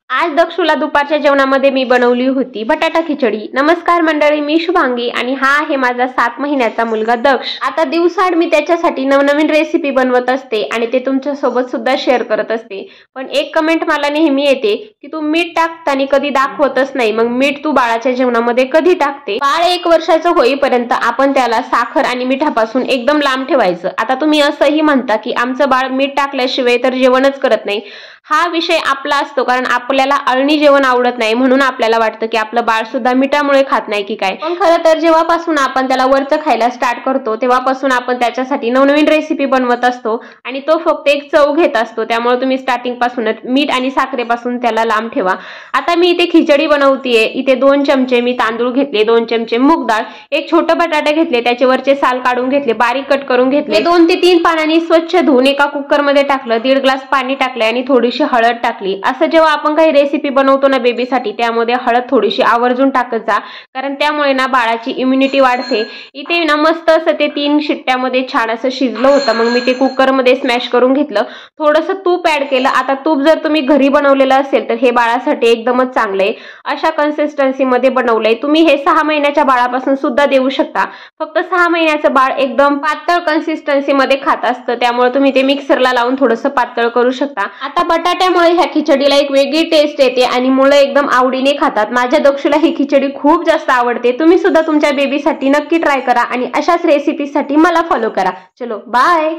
आज दक्षूला दुपारच्या जेवणामध्ये मी बनवली होती बटाटा खिचडी। नमस्कार मंडळी, मी शुभांगी आणि हा आहे माझा 7 महिन्याचा मुलगा दक्ष। आता दिवसाआड मी त्याच्यासाठी नवनवीन रेसिपी बनवत असते आणि ते तुमच्या सोबत सुद्धा शेअर करत असते। पण एक कमेंट मला नेहमी येते की तू मीठ टाकताना कधी दाखवतच नाही, मग मीठ तू बाळाच्या जेवणामध्ये कधी टाकते? बाळ 1 वर्षाचं होईपर्यंत आपण त्याला साखर आणि मिठापासून एकदम लांब ठेवायचं। आता तुम्ही असंही म्हणता की आमचं बाळ मीठ टाकल्याशिवाय तर जेवणच करत नाही। हा विषय आपला असतो, कारण आपल्याला अळणी जेवण आवडत नाही म्हणून आपल्याला वाटतं की आपलं बाळ सुद्धा मिठामुळे खात नाही की काय। पण खरं तर जेव्हापासून आपण त्याला वरचं खायला स्टार्ट करतो तेव्हापासून आपण त्याच्यासाठी नवनवीन रेसिपी बनवत असतो आणि तो फक्त एक चव घेत असतो। त्यामुळे तुम्ही स्टार्टिंग पासूनच मीठ आणि साखरेपासून त्याला लांब ठेवा। आता मी इथे खिचडी बनवतीये। इथे 2 चमचे मी तांदूळ घेतले, 2 चमचे मूग डाळ, एक छोटे बटाटे घेतले, त्याचे वरचे साल काढून घेतले, बारीक कट करून घेतले, 2 ते 3 पाण्याने स्वच्छ धुवून एका कुकर मध्ये टाकलं, 1.5 ग्लास पाणी टाकले आणि थोडीशी हळद टाकली। असं जेव्हा आपण काही रेसिपी बनवतो ना बेबीसाठी, त्यामध्ये हळद थोडीशी आवर्जून टाकत जा, कारण त्यामुळे ना बाळाची इम्युनिटी वाढते। इथे ना मस्त असं ते 3 शिट्ट्यामध्ये छान असं शिजलं होतं। मग मी ते कुकर मध्ये स्मॅश करून घेतलं, थोडंसं तूप ऍड केलं। आता तूप जर तुम्ही घरी बनवलेलं असेल तर हे बाळासाठी एकदमच चांगलं आहे। अशा कन्सिस्टन्सी मध्ये बनवलंय। तुम्ही हे 6 महिन्याच्या बाळापासून सुद्धा देऊ शकता। फक्त 6 महिन्याचं बाळ एकदम पातळ कन्सिस्टन्सी मध्ये खात असतं, त्यामुळे तुम्ही ते मिक्सरला लावून थोडंसं पातळ करू शकता। आता बटाट्यामुळे ह्या खिचडीला एक वेगळी टेस्ट येते आणि मुलं एकदम आवडीने खातात। माझ्या दक्षूला ही खिचडी खूप जास्त आवडते। तुम्ही सुद्धा तुमच्या बेबीसाठी नक्की ट्राय करा आणि अशाच रेसिपीसाठी मला फॉलो करा। चलो बाय।